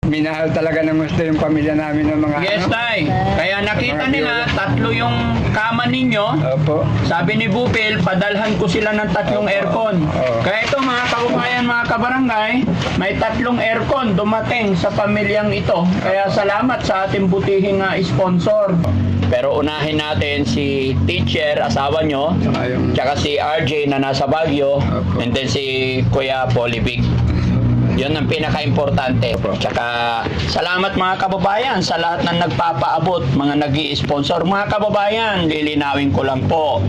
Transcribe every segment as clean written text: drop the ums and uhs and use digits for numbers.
minahal talaga ng gusto yung pamilya namin ng mga Yes, Tay. Kaya nakita nila, tatlo yung kama ninyo. Opo. Sabi ni Bupil, padalhan ko sila ng tatlong aircon. Kaya ito mga kababayan, mga kabarangay, may tatlong aircon dumating sa pamilyang ito. Kaya salamat sa ating butihing sponsor. Pero unahin natin si teacher, asawa nyo, tsaka si RJ na nasa Baguio, and then si Kuya Polivic. Yun ang pinaka-importante. Tsaka salamat mga kababayan sa lahat ng nagpapaabot, mga nag-i-sponsor. Mga kababayan, lilinawin ko lang po.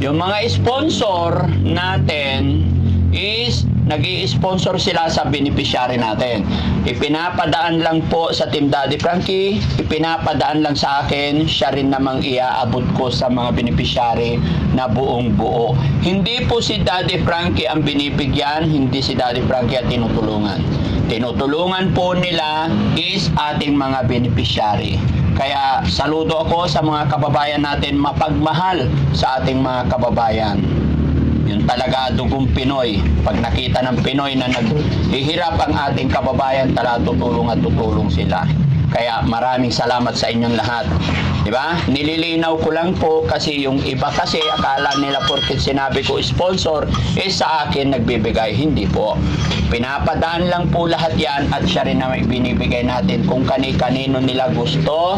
Yung mga sponsor natin is nag-i-sponsor sila sa beneficiary natin. Ipinapadaan lang po sa Team Daddy Frankie, ipinapadaan lang sa akin, siya rin namang iaabot ko sa mga beneficiary na buong buo. Hindi po si Daddy Frankie ang binibigyan, hindi si Daddy Frankie ang tinutulungan. Tinutulungan po nila is ating mga beneficiary. Kaya saludo ako sa mga kababayan natin, mapagmahal sa ating mga kababayan. Yun talaga dugong Pinoy. Pag nakita ng Pinoy na naghihirap ang ating kababayan, talaga tutulong at tutulong sila. Kaya maraming salamat sa inyong lahat. Diba? Nililinaw ko lang po kasi yung iba kasi akala nila porket sinabi ko sponsor, sa akin nagbibigay. Hindi po. Pinapadaan lang po lahat yan at siya rin na may binibigay natin kung kani-kanino nila gusto.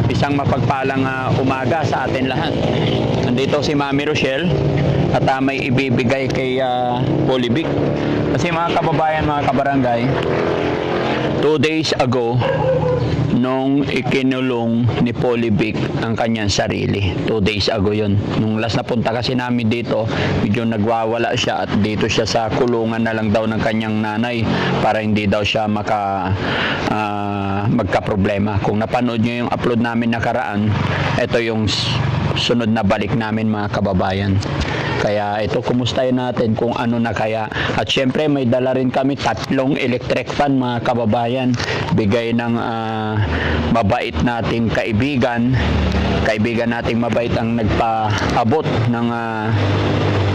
Isang mapagpalang umaga sa atin lahat. Nandito si Mami Rochelle at may ibibigay kay Polivic. Kasi mga kababayan, mga kabarangay, 2 days ago, nung ikinulong ni Polivic ang kanyang sarili. 2 days ago yun. Nung last na punta kasi namin dito, medyo nagwawala siya at dito siya sa kulungan na lang daw ng kanyang nanay para hindi daw siya magka-problema. Kung napanood nyo yung upload namin nakaraan, ito yung sunod na balik namin mga kababayan. Kaya ito, kumustahin natin kung ano na kaya. At syempre may dala rin kami 3 electric fan mga kababayan. Bigay ng mabait nating kaibigan. Kaibigan nating mabait ang nagpaabot ng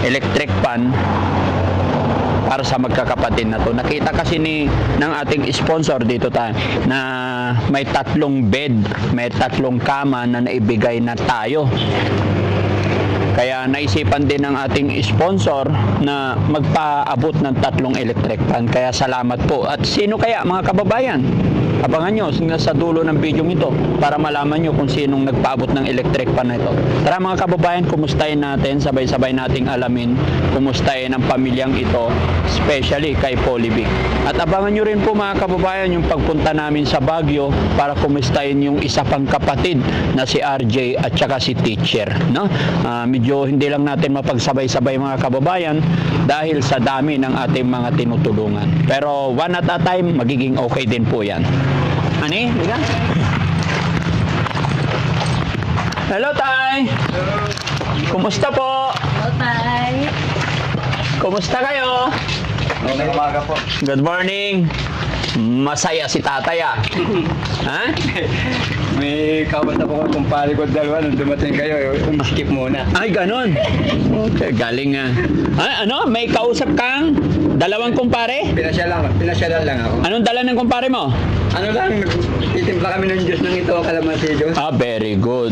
electric fan para sa magkakapatid na to. Nakita kasi ng ating sponsor dito tayo na may 3 bed, may 3 kama na naibigay na tayo. Kaya naisipan din ng ating sponsor na magpaabot ng 3 electric fan. Kaya salamat po. At sino kaya mga kababayan? Abangan nyo sa dulo ng video ito para malaman nyo kung sinong nagpaabot ng electric fan na ito. Tara mga kababayan, kumustahin natin, sabay-sabay nating alamin, kumustahin ang pamilyang ito, especially kay Polivic. At abangan nyo rin po mga kababayan yung pagpunta namin sa Baguio para kumustahin yung isa pang kapatid na si RJ at saka si teacher. No? Medyo hindi lang natin mapagsabay-sabay mga kababayan dahil sa dami ng ating mga tinutulungan. Pero one at a time, magiging okay din po yan. Ani? Liga? Hello, Tay! Hello! Kumusta po? Hello, Tay! Kumusta kayo? Magandang umaga po. Good morning! Masaya si tatay Ha? May kabat ako kung pali ko dalawa nung dumating kayo, skip muna. Ay, ganun. Okay, galing ano? May kausap kang dalawang kumpare? Pinasyalan lang ako. Anong dala ng kumpare mo? Ano lang, titimpla kami ng Diyos ng ito, kalamansi Diyos. Very good.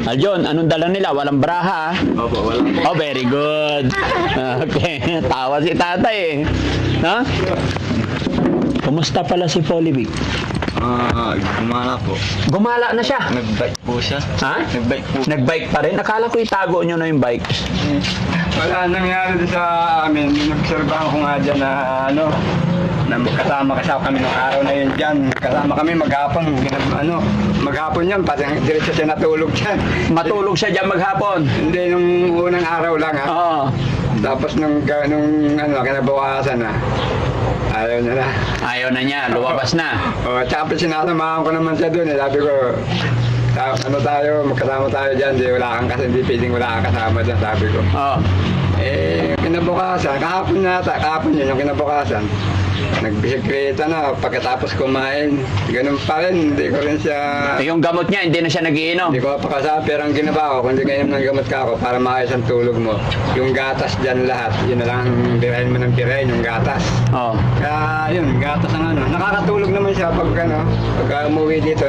Aljon, anong dala nila? Walang braha Opo, wala po. very good. Okay, tawa si tatay Ha? Kumusta pala si Polivic? Gumala po. Gumala na siya. Nag-bike po siya. Ha? Nag-bike po. Nag-bike pa rin? Akala ko itago nyo na yung bike. Wala nangyari doon sa amin. Nagserbahan ko nga dyan na na kasama kami nung araw na yun dyan. Kasama kami maghapon. Maghapon yan. Pati diretso siya natulog dyan. Matulog siya dyan maghapon. Hindi, nung unang araw lang ha. Oo. Tapos nung kinabukasan na. Ayaw niya na. Ayaw na niya, lumabas na. Tapos sinasamahan ko naman siya doon. Sabi ko, magkasama tayo dyan. Hindi pwedeng wala kang kasama dyan, sabi ko. Oo. Kinabukasan, kahapon yun yung kinabukasan. nagbisikleta na pagkatapos kumain. Ganun pa rin, hindi ko rin siya... Yung gamot niya, hindi na siya nagiinom. Hindi ko pakasama, pero ang ginawa ko, kung hindi kayo ng gamot ka ako para maayos ang tulog mo, yung gatas dyan lahat, yun na lang ang birahin mo ng birahin, yung gatas. Oh. Kaya yun, gatas ang ano. Nakakatulog naman siya pag umuwi dito.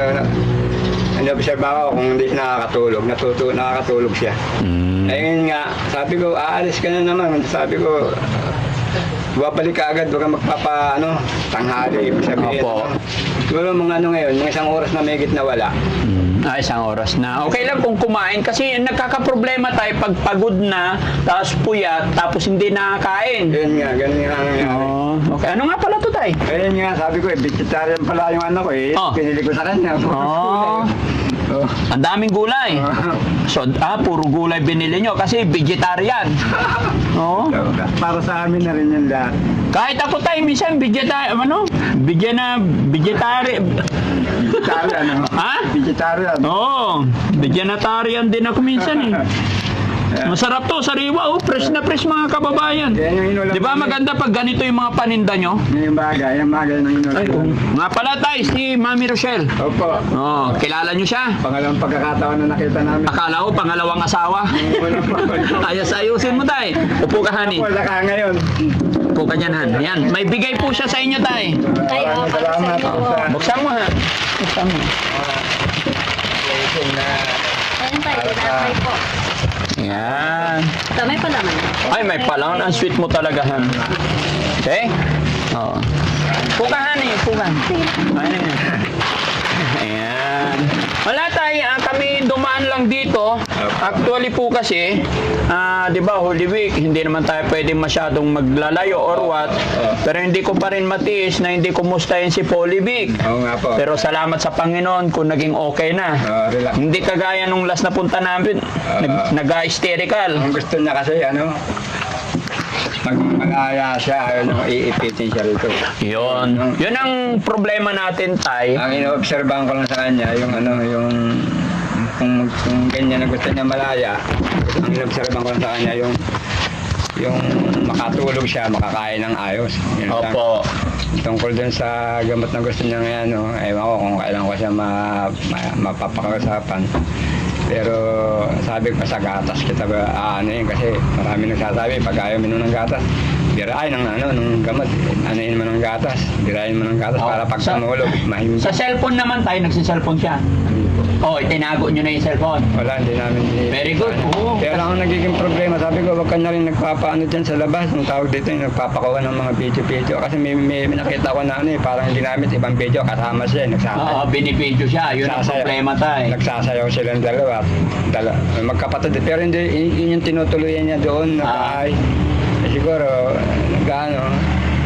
Obserba ko kung hindi siya nakakatulog, nakakatulog siya. Ayun nga, sabi ko, aalis ka na naman. Sabi ko, babalik ka agad, huwag kang tanghali. Ibig sabihin, Opo. siguro mga ngayon, mga isang oras na mahigit na wala. Isang oras na. Okay lang kung kumain kasi nagkakaproblema tayo pag pagod na, tapos puyat, tapos hindi nakakain. Ayun nga, ganun nga ang nangyari. Okay, ano nga pala to tay? Ayun nga, sabi ko, vegetarian pala yung anak ko Pinili ko sa kanya. Ang daming gulay. So, puro gulay binili nyo kasi vegetarian. Para sa amin na rin yung lahat. Kahit ako tayo, minsan vegetarian, vegetarian. Ha? Vegetarian. Vegetarian din ako minsan eh. Masarap to, sariwa fresh na fresh mga kababayan. Yan yung inulam. Di ba maganda pag ganito yung mga paninda nyo? Yung bagay ng inulam. Nga pala tayo, si Mami Rochelle. Opo. Kilala nyo siya? Pangalawang pagkakataon na nakita namin. Akala ko pangalawang asawa. Ayusin mo tayo. Upo ka, honey. Wala ka ngayon. Upo ka dyan, Han. Yan, may bigay po siya sa inyo, tay. Maraming salamat. Buksan mo, ha. Buksan mo. Ayun tayo, tinatry po. Yan. Ito, may palaman. Ay, may palawan. Ang sweet mo talaga, Han. Okay? Oo. Upo ka, honey. Upo ka. Ayan. Wala tayo, kami dumaan lang dito. Actually po kasi, di ba, Holy Week, hindi naman tayo pwede masyadong maglalayo or what. Pero hindi ko pa rin matiis na hindi kumustahin si Holy Week. Oo nga po. Pero salamat sa Panginoon kung naging okay na. Relax. Hindi kagaya nung last na punta namin, nag-hysterical. Ang gusto niya kasi, mag-aya siya, iipitin siya rito. Yun. Yun ang problema natin, Tay. Ang ino-obserbahan ko lang sa kanya, kung ganyan na gusto niya malaya, ang ino-obserbahan ko lang sa kanya, yung makatulog siya, makakain ng ayos. Yun lang. Opo. Tungkol dun sa gamot na gusto niya ngayon, ewan ko kung kailan ko siya mapapakausapan. Pero sabi ko sa gatas kita ba, kasi marami nagsasabi, pag ayaw minum ng gatas, birain ng gamot, mo ng gatas, birain mo ng gatas para pag tumulog, mahimik. Sa cellphone naman tayo, nagsiselfone siya. Itinago nyo na yung cellphone. Wala, hindi namin. Very good. Pero ang nagiging problema, sabi ko, wag ka na rin nagpapaano dyan sa labas. Ang tawag dito, yung nagpapakuha ng mga video. Kasi may nakita ko na parang ginamit ibang video, kasama siya, nagsasayaw. Binibidyo siya. Yun ang problema tayo. Nagsasayaw silang dalawa. Magkapatid. Pero hindi, yun yung tinutuluyan niya doon. Siguro,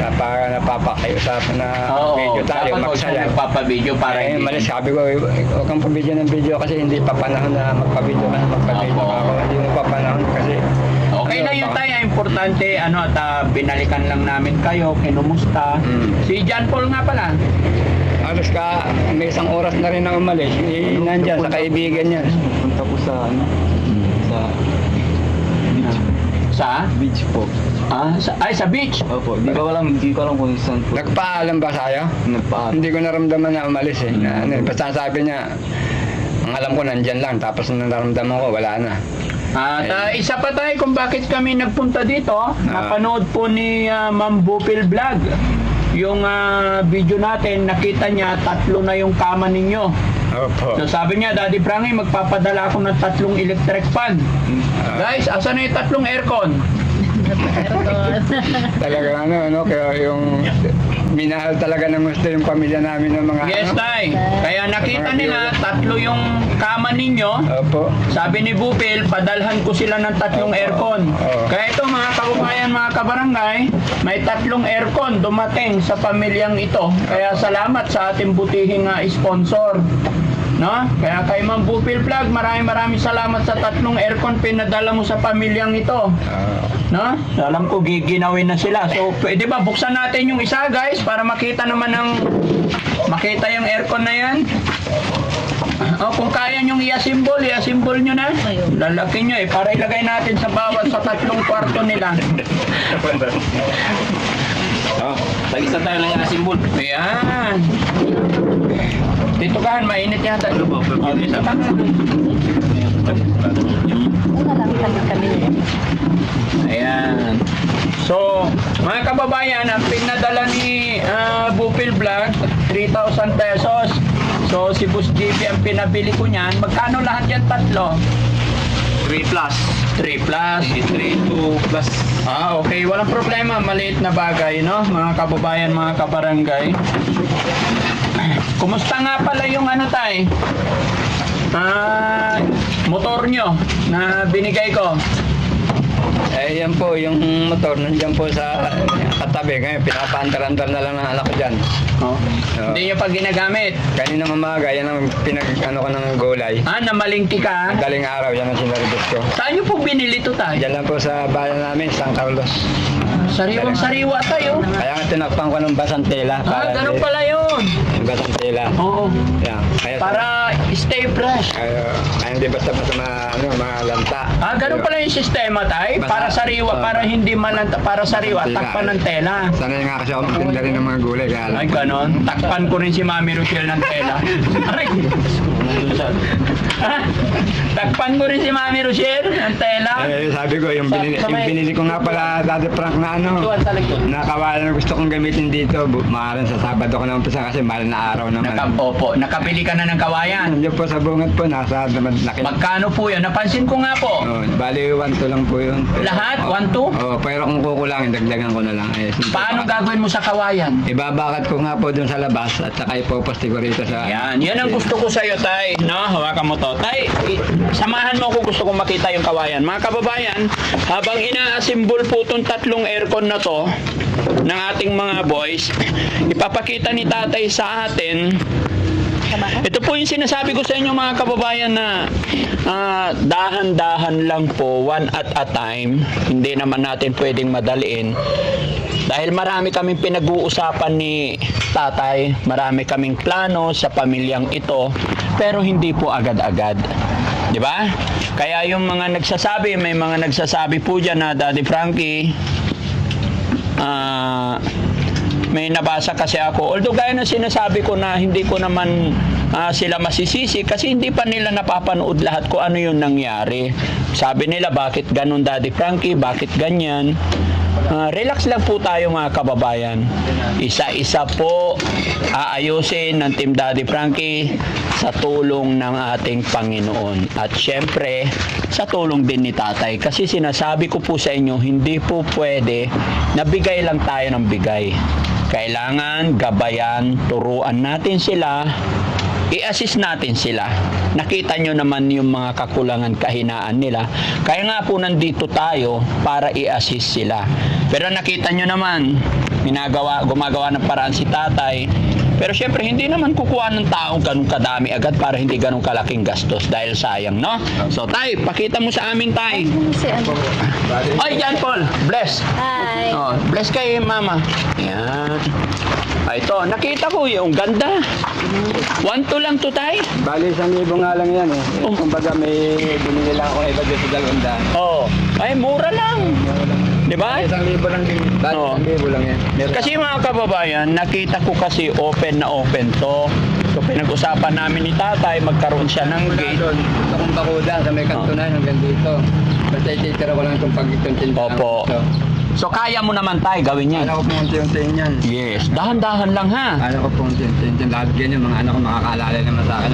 napapakaiusapan na video tayo, magsaya. Magpapabidyo para hindi. Malis, sabi ko, huwag kang pabidyo ng video kasi hindi pa panahon na magpabidyo ka na magpabidyo ka ako. Hindi mo pa panahon kasi. Okay na yun tayo, importante, binalikan lang namin kayo, kinumusta. Si John Paul nga pala. Alos ka, may isang oras na rin na umalis. Nandyan sa kaibigan niya. Punta po sa Sa? beach po. Sa beach? Opo, hindi ko alam kung saan po. Nagpaalam ba sa'yo? Nagpaalam. Hindi ko naramdaman na umalis basta sabi niya, ang alam ko nandyan lang, tapos nung naramdaman ko, wala na. At isa pa tayo kung bakit kami nagpunta dito. Napanood po ni Ma'am Bupil Vlog. Yung video natin, nakita niya 3 na yung kama ninyo. Opo. So sabi niya, Daddy Frankie, magpapadala ako ng 3 electric fan. Guys, asan na yung 3 aircon? Talaga kaya yung minahal talaga ng gusto yung pamilya namin ng mga Yes, tay. Kaya nakita nila, 3 yung kama ninyo. Opo. Sabi ni Bupil, padalhan ko sila ng 3 aircon. Kaya ito mga kababayan, mga kabarangay, may 3 aircon dumating sa pamilyang ito. Kaya salamat sa ating butihing sponsor. No? Kaya kay Ma'am Bupil Vlog, maraming salamat sa 3 aircon pinadala mo sa pamilyang ito. No? Alam ko giginawin na sila. So, pwede ba buksan natin yung isa, guys, para makita naman makita yung aircon na yan. Kung kaya nyong i-assemble nyo na. Lalaki nyo para ilagay natin sa bawat sa 3 kwarto nila. Oh, tagis na tayo ng asimbol. Ayan. Dito Kahan, mainit yata. Ano ba? Oh, dito ka. Wala lang kami. Ayan. So, mga kababayan, ang pinadala ni Bupil Vlog, 3,000 pesos. So, si Boss JP ang pinabili ko niyan. Magkano lahat yan? Tatlo? 3 plus. 3 plus. 2 plus. Okay. Walang problema. Maliit na bagay, no? Mga kababayan, mga kabarangay. Kumusta nga pala yung tay? Motor nyo na binigay ko. Eh, yan po, yung motor nandiyan po sa katabi. Ngayon, pinapaandar-andar na lang ng anak ko dyan. Oh. Oo. Hindi nyo pa ginagamit. Kanina umaga, yan ang pinag-ano ko ng gulay. Namalingki ka. Daling araw, yan ang sinaribos ko. Saan nyo po binili to tayo? Diyan lang po sa bayan namin, San Carlos. Sariwang-sariwa tayo. Kaya nga tinakpan ko ng basang tela. Ganun pala yun. Yung basang tela. Oo. Yan. Kaya Para stay fresh. Kaya hindi basta-basta malanta. Ganun pala yung sistema tayo. Para sariwa, para hindi malanta, para sariwa, Tela. takpan ng tela. Sanay nga kasi ako magtinda rin ng mga gulay. Kaya Ay, ganon. Takpan ko rin si Mami Rochelle ng tela. Aray! Takpan ko rin si Mami Rochelle ng tela. sabi ko, yung binili ko nga pala dati Frank na nakawalan na gusto kong gamitin dito. Maaaring sa Sabado ko na umpisa kasi mahal na araw naman. Opo, nakabili ka na ng kawayan. Nandiyan po sa bungat po, nasa naman laki. Magkano po yun? Napansin ko nga po. Bali, 1-2 lang po yun. Lahat? 1-2? Pero kung kukulangin, dagdagan ko na lang. Paano gagawin mo sa kawayan? Ibabakat ko nga po dun sa labas at saka ipoposti ko rito sa... Yan ang gusto ko sa'yo, Tay. No, hawakan mo to. Tay, samahan mo ako, gusto kong makita yung kawayan. Mga kababayan, habang ina-assemble po itong 3 aircon na to, ng ating mga boys, ipapakita ni Tatay sa atin. Ito po yung sinasabi ko sa inyo mga kababayan na dahan-dahan lang po, one at a time. Hindi naman natin pwedeng madaliin. Dahil marami kaming pinag-uusapan ni Tatay, marami kaming plano sa pamilyang ito, pero hindi po agad-agad. Di ba? Kaya yung mga nagsasabi, may mga nagsasabi po dyan na Daddy Frankie, may nabasa kasi ako. Although gaya na sinasabi ko na hindi ko naman sila masisisi kasi hindi pa nila napapanood lahat kung ano yung nangyari. Sabi nila, bakit ganun Daddy Frankie? Bakit ganyan? Relax lang po tayo mga kababayan. Isa-isa po aayusin ng Team Daddy Frankie sa tulong ng ating Panginoon. At syempre, sa tulong din ni Tatay. Kasi sinasabi ko po sa inyo, hindi po pwede na bigay lang tayo ng bigay. Kailangan gabayan, turuan natin sila, i-assist natin sila. Nakita nyo naman yung mga kakulangan, kahinaan nila. Kaya nga po nandito tayo para i-assist sila. Pero nakita nyo naman, gumagawa ng paraan si Tatay. Pero syempre, hindi naman kukuha ng taong ganun kadami agad para hindi ganun kalaking gastos dahil sayang, no? So, Tay, pakita mo sa amin, Tay. Ay, yan, Paul. Bless. Hi. Bless kay Mama. Yan. Ito, nakita ko yung ganda. 1-2 lang to, Tay. Bali, 1,000 nga lang yan eh. Kumbaga may binili lang ako iba dito sa 200. Ay, mura lang. Di ba? 1,000 lang din. Bali, 1,000 lang yan. Kasi mga kababayan, nakita ko kasi open na open to. So pinag-usapan namin ni Tatay, magkaroon siya ng gate. Gusto kong bakuda sa may kanto na hanggang dito. Basta ititira ko lang itong pag-ituntin. Opo. So kaya mo naman Tay, gawin yan. Anak ko po unti-untiin yan. Yes, dahan-dahan lang ha. Anak ko po unti-untiin. Lahat ganyan, mga anak ko makakaalala naman sa akin.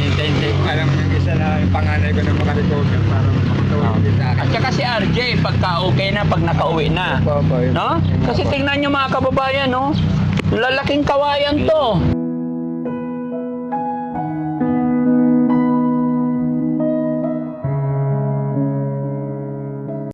Hintay-hintay ko alam yung isa na yung panganay ko na makarecover para makatawagin sa akin. At saka si RJ, pagka okay na, pag nakauwi na. Opo, No? Kasi tingnan nyo mga kababayan, no? Lalaking kawayan to.